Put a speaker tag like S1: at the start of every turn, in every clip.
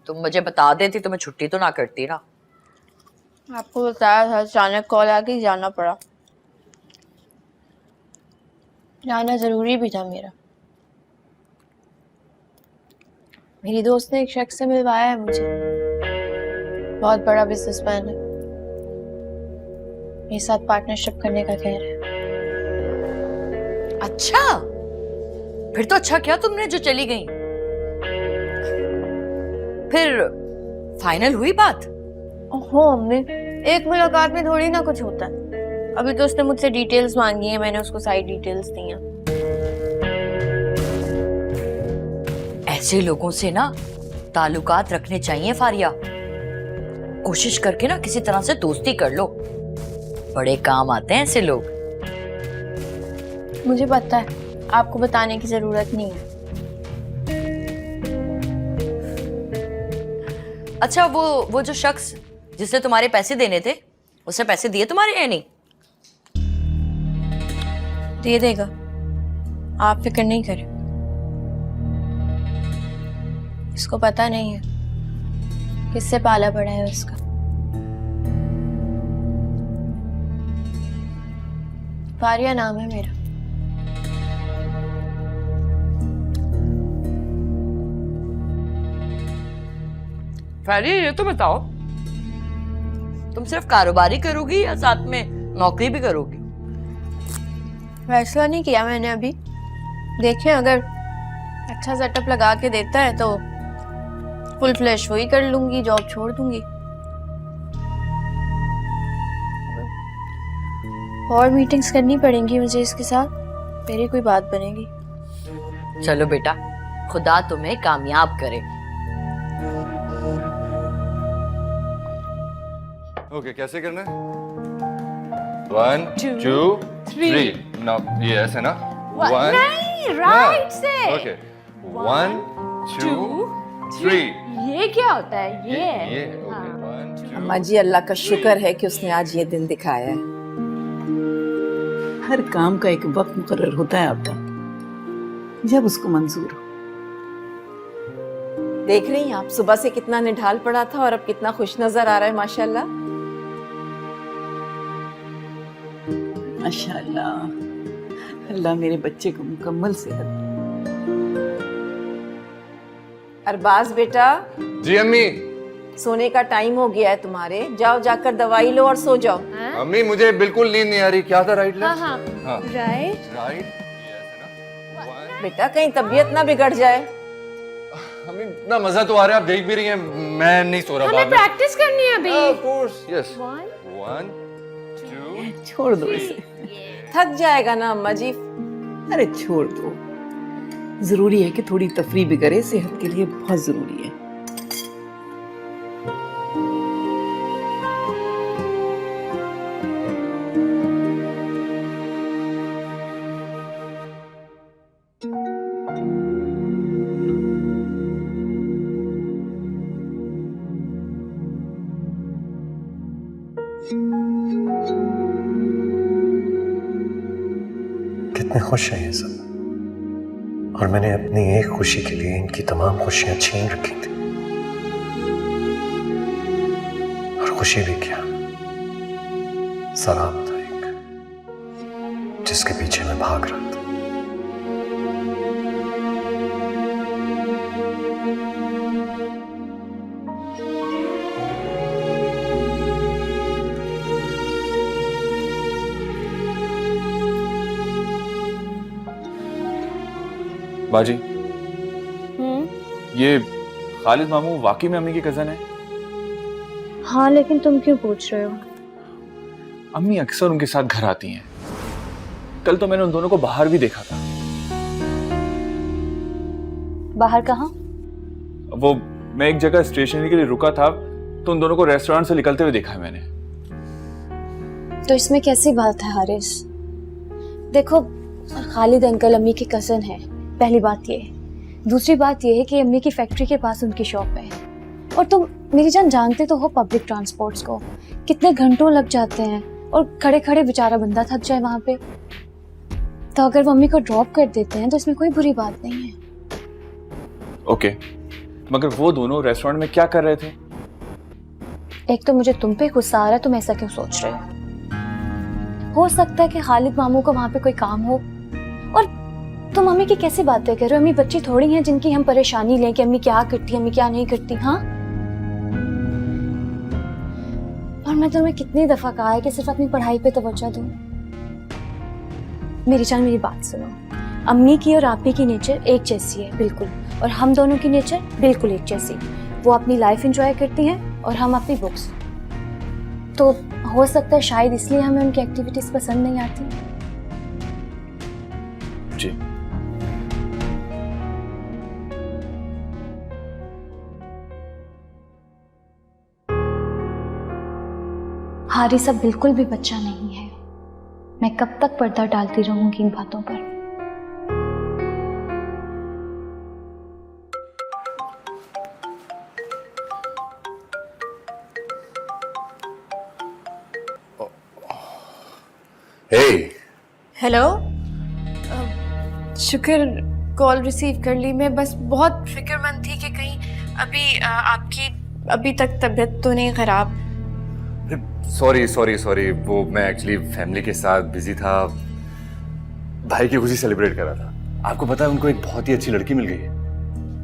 S1: तुम मुझे बता देती तो मैं छुट्टी तो ना करती ना।
S2: आपको बताया था, अचानक कॉल आ गई, जाना पड़ा। जाना जरूरी भी था मेरा। मेरी दोस्त ने एक शख्स से मिलवाया है मुझे, बहुत बड़ा बिजनेसमैन है, मेरे साथ पार्टनरशिप करने का कह रहा है।
S1: अच्छा, फिर तो अच्छा किया तुमने जो चली गई। फिर फाइनल हुई बात?
S2: ओहो अम्मी, एक मुलाकात में थोड़ी ना कुछ होता है। अभी तो उसने मुझसे डिटेल्स मांगी है, मैंने उसको सारी डिटेल्स दी हैं।
S1: ऐसे लोगों से ना ताल्लुकात रखने चाहिए फारिया। कोशिश करके ना किसी तरह से दोस्ती कर लो, बड़े काम आते हैं ऐसे लोग।
S2: मुझे पता है, आपको बताने की जरूरत नहीं है।
S1: अच्छा, वो जो शख्स जिसने तुम्हारे पैसे देने थे, उसने पैसे दिए तुम्हारे या नहीं?
S2: दे देगा, आप फिक्र नहीं करें। इसको पता नहीं है किससे पाला पड़ा है उसका। फारिया नाम है मेरा।
S1: फारिया, ये तो बताओ, तुम सिर्फ कारोबारी करोगी या साथ में नौकरी भी करोगी?
S2: फैसला नहीं किया मैंने अभी। देखें, अगर अच्छा सेटअप लगा के देता है तो फुल फ्लैश वही कर लूंगी, जॉब छोड़ दूंगी। और मीटिंग्स करनी पड़ेंगी मुझे इसके साथ, फिर ही कोई बात बनेगी।
S1: चलो बेटा, खुदा तुम्हें कामयाब करे।
S3: ओके, कैसे करना है? 1 2 3। ना ये ऐसे ना?
S2: नहीं, राइट से।
S3: ओके, 1 2 3।
S2: ये क्या होता है?
S3: ये ओके, 1 2।
S4: अम्मा जी, अल्लाह का शुक्र है कि उसने आज ये दिन दिखाया है। हर काम का एक वक्त मुकर्रर होता है आपका, जब उसको मंजूर हो। देख रही हैं आप, सुबह से कितना निढाल पड़ा था और अब कितना खुश नजर आ रहा है, माशाल्लाह। माशाल्लाह, अल्लाह मेरे बच्चे को मुकम्मल सेहत दे। अरबाज बेटा,
S3: जी अम्मी।
S4: सोने का टाइम हो गया है तुम्हारे, जाओ जाकर दवाई लो और सो जाओ।
S3: अम्मी, मुझे बिल्कुल नींद नहीं आ रही। क्या था राइट लेफ्ट?
S2: हाँ,
S3: हाँ,
S2: राइट।
S3: राइट ये ऐसे ना? 1।
S4: बेटा कहीं तबीयत ना बिगड़ जाए।
S3: अम्मी, इतना मजा तो आ रहा है, आप देख भी रही हैं। मैं नहीं सो रहा।
S2: हमें प्रैक्टिस करनी है अभी।
S3: Of course, yes. 1 2।
S4: छोड़ दो इसे, थक जाएगा ना अम्मा जी। अरे छोड़ दो, जरूरी है कि थोड़ी तफरीह भी करे, सेहत के लिए बहुत जरूरी है।
S5: कितने खुश हैं ये सब, और मैंने अपनी एक खुशी के लिए इनकी तमाम खुशियां छीन रखी थी। और खुशी भी क्या, शराब था एक, जिसके पीछे मैं भाग रहा था।
S6: बाजी, ये खालिद मामू वाकई में अम्मी की कजन है?
S2: हाँ, लेकिन तुम क्यों पूछ रहे हो?
S6: अम्मी अक्सर उनके साथ घर आती हैं। कल तो मैंने उन दोनों को बाहर भी देखा था।
S2: बाहर कहाँ?
S6: वो, मैं एक जगह स्टेशनरी के लिए रुका था तो उन दोनों को रेस्टोरेंट से निकलते हुए देखा है मैंने।
S2: तो इसमें कैसी बात है हारिस? देखो, खालिद अंकल अम्मी के कजन है, पहली बात ये है। दूसरी बात ये है कि अम्मी की फैक्ट्री के पास उनकी शॉप है, और तुम मेरी जान जानते तो हो पब्लिक ट्रांसपोर्ट्स को कितने घंटों लग जाते हैं, और खड़े खड़े बेचारा बंदा थक जाए वहां पे। तो अगर वो अम्मी को ड्रॉप कर देते हैं तो इसमें कोई बुरी बात नहीं है।
S6: ओके, मगर वो दोनों रेस्टोरेंट में क्या कर रहे थे?
S2: एक तो मुझे तुम पे गुस्सा आ रहा है, तुम ऐसा क्यों सोच रहे हो सकता है कि खालिद मामू को वहां पे कोई काम हो। और तुम अम्मी की कैसी बातें कर रहे हो? अम्मी बच्ची थोड़ी हैं जिनकी हम परेशानी लें कि अम्मी क्या करती है, अम्मी क्या नहीं करती। हाँ, और मैं तुम्हें कितनी दफा कहा है कि सिर्फ अपनी पढ़ाई पे तवज्जो दो। मेरी जान, मेरी बात सुनो, अम्मी की और आपी की नेचर एक जैसी है बिल्कुल, और हम दोनों की नेचर बिल्कुल एक जैसी। वो अपनी लाइफ एंजॉय करती हैं और हम अपनी बुक्स। तो हो सकता है शायद इसलिए हमें उनकी एक्टिविटीज पसंद नहीं आती।
S6: जी।
S2: हारिस अब बिल्कुल भी बच्चा नहीं है। मैं कब तक पर्दा डालती रहूंगी इन बातों पर?
S3: Hey,
S7: hello. शुक्र कॉल रिसीव कर ली। मैं बस बहुत फिक्रमंद थी कि कहीं आपकी अभी तक तबीयत तो नहीं खराब।
S3: सॉरी वो मैं एक्चुअली फैमिली के साथ बिजी था, भाई की खुशी सेलिब्रेट कर रहा था। आपको पता है उनको एक बहुत ही अच्छी लड़की मिल गई है।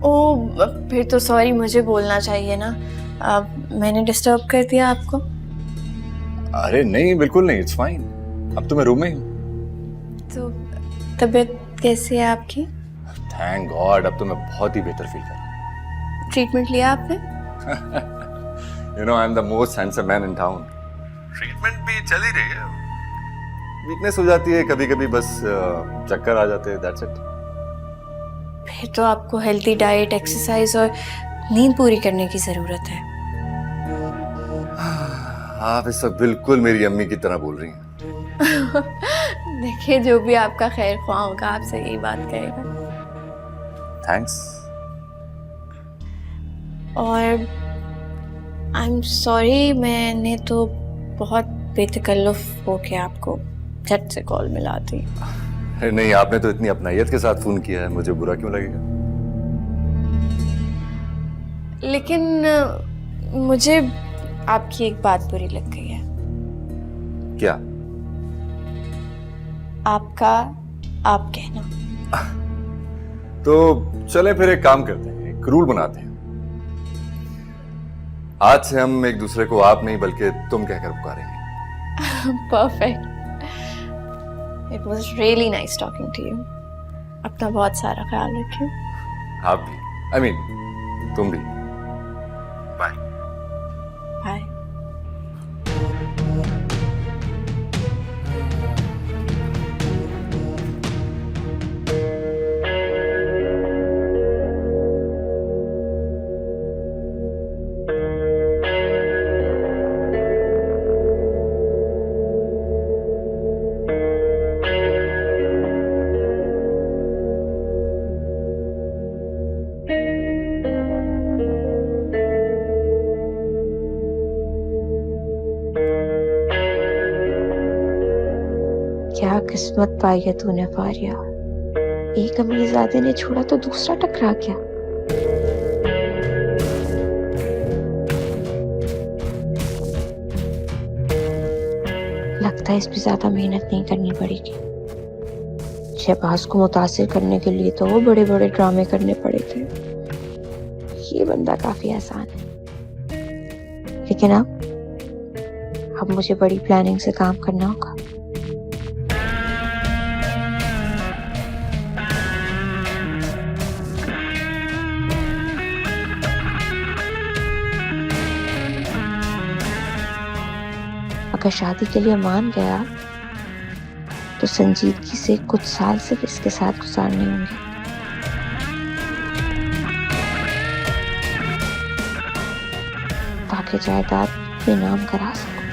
S7: ओ, फिर तो सॉरी, मुझे बोलना चाहिए ना। मैंने डिस्टर्ब कर दिया आपको?
S3: अरे नहीं, बिल्कुल नहीं, इट्स फाइन। अब तो मैं रूम में ही हूँ।
S7: तो तबीयत कैसी है आपकी?
S3: थैंक गॉड, अब तो मैं बहुत ही बेहतर फील कर रहा हूँ।
S7: ट्रीटमेंट लिया आपने?
S3: You know, I'm the most handsome man in town. Treatment भी चल ही रही है। वीकनेस हो जाती है कभी कभी, बस चक्कर आ जाते हैं, that's it.
S7: फिर तो आपको हेल्दी डाइट, एक्सरसाइज और नींद पूरी करने की जरूरत है।
S3: आप इस सब बिल्कुल मेरी अम्मी की तरह बोल रही हैं।
S7: देखिए, जो भी आपका खैर ख्वाह होगा आपसे यही बात कहेगा।
S3: थैंक्स।
S7: और आई एम सॉरी, मैंने तो बहुत बेतकल्लुफ होके आपको झट से कॉल मिला दी।
S3: नहीं, आपने तो इतनी अपनाइयत के साथ फोन किया है, मुझे बुरा क्यों लगेगा?
S7: लेकिन मुझे आपकी एक बात बुरी लग गई है।
S3: क्या?
S7: आपका आप कहना।
S3: तो चलें फिर एक काम करते हैं, एक रूल बनाते हैं। आज से हम एक दूसरे को आप नहीं बल्कि तुम कहकर पुकारेंगे।
S7: Perfect. It was really nice talking to you. अपना बहुत सारा ख्याल रखिए।
S3: आप भी, आई मीन तुम भी। बाय।
S7: बाय।
S8: क्या किस्मत पाई है तूने फारिया। एक अमीरजादे ने छोड़ा तो दूसरा टकरा गया। लगता है इस पे ज्यादा मेहनत नहीं करनी पड़ेगी। शहबाज को मुतासिर करने के लिए तो वो बड़े बड़े ड्रामे करने पड़े थे। ये बंदा काफी आसान है, लेकिन अब मुझे बड़ी प्लानिंग से काम करना होगा। अगर शादी के लिए मान गया तो संजीदगी से कुछ साल सिर्फ इसके साथ गुजारने होंगे, ताकि जायदाद अपने नाम करा सकूं।